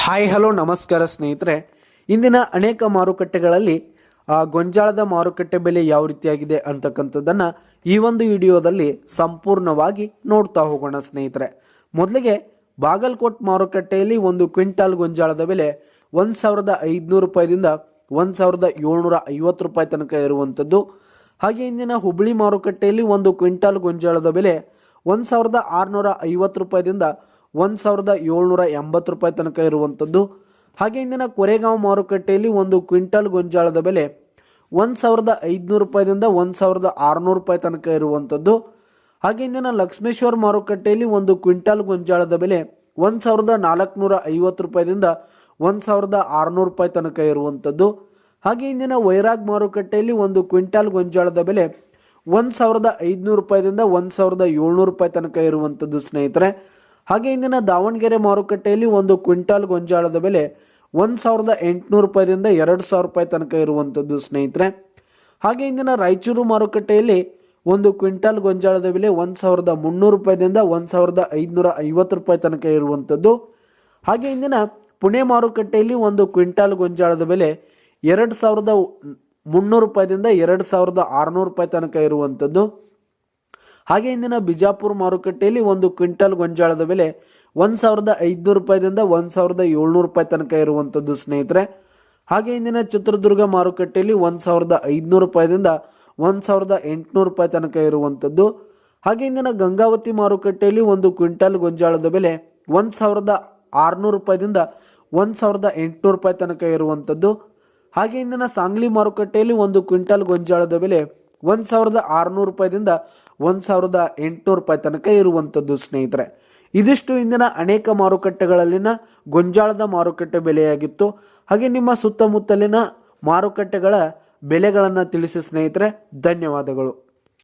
Hi hello ನಮಸ್ಕಾರ ಸ್ನೇಹಿತರೆ. ಇಂದಿನ ಅನೇಕ ಮಾರುಕಟ್ಟೆಗಳಲ್ಲಿ ಗೊಂಜಾಳದ ಮಾರುಕಟ್ಟೆ ಬೆಲೆ ಯಾವ ರೀತಿಯಾಗಿದೆ ಅಂತಕ್ಕಂಥದ್ದನ್ನು ಈ ಒಂದು ವಿಡಿಯೋದಲ್ಲಿ ಸಂಪೂರ್ಣವಾಗಿ ನೋಡ್ತಾ ಹೋಗೋಣ ಸ್ನೇಹಿತರೆ. ಮೊದಲಿಗೆ ಬಾಗಲಕೋಟ್ ಮಾರುಕಟ್ಟೆಯಲ್ಲಿ ಒಂದು ಕ್ವಿಂಟಾಲ್ ಗೊಂಜಾಳದ ಬೆಲೆ 1,500 ರೂಪಾಯಿದಿಂದ 1,750 ರೂಪಾಯಿ ತನಕ ಇರುವಂಥದ್ದು. ಹಾಗೆ ಇಂದಿನ ಹುಬ್ಬಳ್ಳಿ ಮಾರುಕಟ್ಟೆಯಲ್ಲಿ ಒಂದು ಕ್ವಿಂಟಾಲ್ ಗೊಂಜಾಳದ ಬೆಲೆ 1,650 ರೂಪಾಯಿದಿಂದ 1,780 ರೂಪಾಯಿ ತನಕ ಇರುವಂಥದ್ದು. ಹಾಗೆ ಇಂದಿನ ಕೊರೆಗಾಂವ್ ಮಾರುಕಟ್ಟೆಯಲ್ಲಿ ಒಂದು ಕ್ವಿಂಟಾಲ್ ಗೊಂಜಾಳದ ಬೆಲೆ 1,500 ರೂಪಾಯಿದಿಂದ 1,600 ರೂಪಾಯಿ ತನಕ ಇರುವಂಥದ್ದು. ಹಾಗೆ ಇಂದಿನ ಲಕ್ಷ್ಮೇಶ್ವರ ಮಾರುಕಟ್ಟೆಯಲ್ಲಿ ಒಂದು ಕ್ವಿಂಟಾಲ್ ಗೊಂಜಾಳದ ಬೆಲೆ 1,450 ರೂಪಾಯಿದಿಂದ 1,600 ರೂಪಾಯಿ ತನಕ ಇರುವಂಥದ್ದು. ಹಾಗೆ ಇಂದಿನ ವೈರಾಗ್ ಮಾರುಕಟ್ಟೆಯಲ್ಲಿ ಒಂದು ಕ್ವಿಂಟಾಲ್ ಗೊಂಜಾಳದ ಬೆಲೆ 1,500 ರೂಪಾಯಿದಿಂದ 1,700 ರೂಪಾಯಿ ತನಕ ಇರುವಂಥದ್ದು ಸ್ನೇಹಿತರೆ. ಹಾಗೆ ಇಂದಿನ ದಾವಣಗೆರೆ ಮಾರುಕಟ್ಟೆಯಲ್ಲಿ ಒಂದು ಕ್ವಿಂಟಾಲ್ ಗೊಂಜಾಳದ ಬೆಲೆ 1,800 ರೂಪಾಯಿದಿಂದ 2,000 ರೂಪಾಯಿ ತನಕ ಇರುವಂಥದ್ದು ಸ್ನೇಹಿತರೆ. ಹಾಗೆ ಇಂದಿನ ರಾಯಚೂರು ಮಾರುಕಟ್ಟೆಯಲ್ಲಿ ಒಂದು ಕ್ವಿಂಟಾಲ್ ಗೊಂಜಾಳದ ಬೆಲೆ 1,300 ರೂಪಾಯಿದಿಂದ 1,550 ರೂಪಾಯಿ ತನಕ ಇರುವಂಥದ್ದು. ಹಾಗೆ ಇಂದಿನ ಪುಣೆ ಮಾರುಕಟ್ಟೆಯಲ್ಲಿ ಒಂದು ಕ್ವಿಂಟಾಲ್ ಗೊಂಜಾಳದ ಬೆಲೆ 2,300 ರೂಪಾಯಿದಿಂದ 2,600 ರೂಪಾಯಿ ತನಕ ಇರುವಂಥದ್ದು. ಹಾಗೆ ಇಂದಿನ ಬಿಜಾಪುರ ಮಾರುಕಟ್ಟೆಯಲ್ಲಿ ಒಂದು ಕ್ವಿಂಟಾಲ್ ಗೊಂಜಾಳದ ಬೆಲೆ 1,500 ರೂಪಾಯಿದಿಂದ 1,700 ರೂಪಾಯಿ ತನಕ ಇರುವಂಥದ್ದು ಸ್ನೇಹಿತರೆ. ಹಾಗೆ ಇಂದಿನ ಚಿತ್ರದುರ್ಗ ಮಾರುಕಟ್ಟೆಯಲ್ಲಿ 1,500 ರೂಪಾಯಿದಿಂದ 1,800 ರೂಪಾಯಿ ತನಕ ಇರುವಂಥದ್ದು. ಹಾಗೆ ಇಂದಿನ ಗಂಗಾವತಿ ಮಾರುಕಟ್ಟೆಯಲ್ಲಿ ಒಂದು ಕ್ವಿಂಟಾಲ್ ಗೊಂಜಾಳದ ಬೆಲೆ 1,600 ರೂಪಾಯಿದಿಂದ 1,800 ರೂಪಾಯಿ ತನಕ ಇರುವಂಥದ್ದು. ಹಾಗೆ ಇಂದಿನ ಸಾಂಗ್ಲಿ ಮಾರುಕಟ್ಟೆಯಲ್ಲಿ ಒಂದು ಕ್ವಿಂಟಾಲ್ ಗೊಂಜಾಳದ ಬೆಲೆ 1,600 ರೂಪಾಯಿದಿಂದ 1,800 ರೂಪಾಯಿ ತನಕ ಇರುವಂಥದ್ದು ಸ್ನೇಹಿತರೆ. ಇದಿಷ್ಟು ಇಂದಿನ ಅನೇಕ ಮಾರುಕಟ್ಟೆಗಳಲ್ಲಿನ ಗೊಂಜಾಳದ ಮಾರುಕಟ್ಟೆ ಬೆಲೆಯಾಗಿತ್ತು. ಹಾಗೆ ನಿಮ್ಮ ಸುತ್ತಮುತ್ತಲಿನ ಮಾರುಕಟ್ಟೆಗಳ ಬೆಲೆಗಳನ್ನು ತಿಳಿಸಿ ಸ್ನೇಹಿತರೆ. ಧನ್ಯವಾದಗಳು.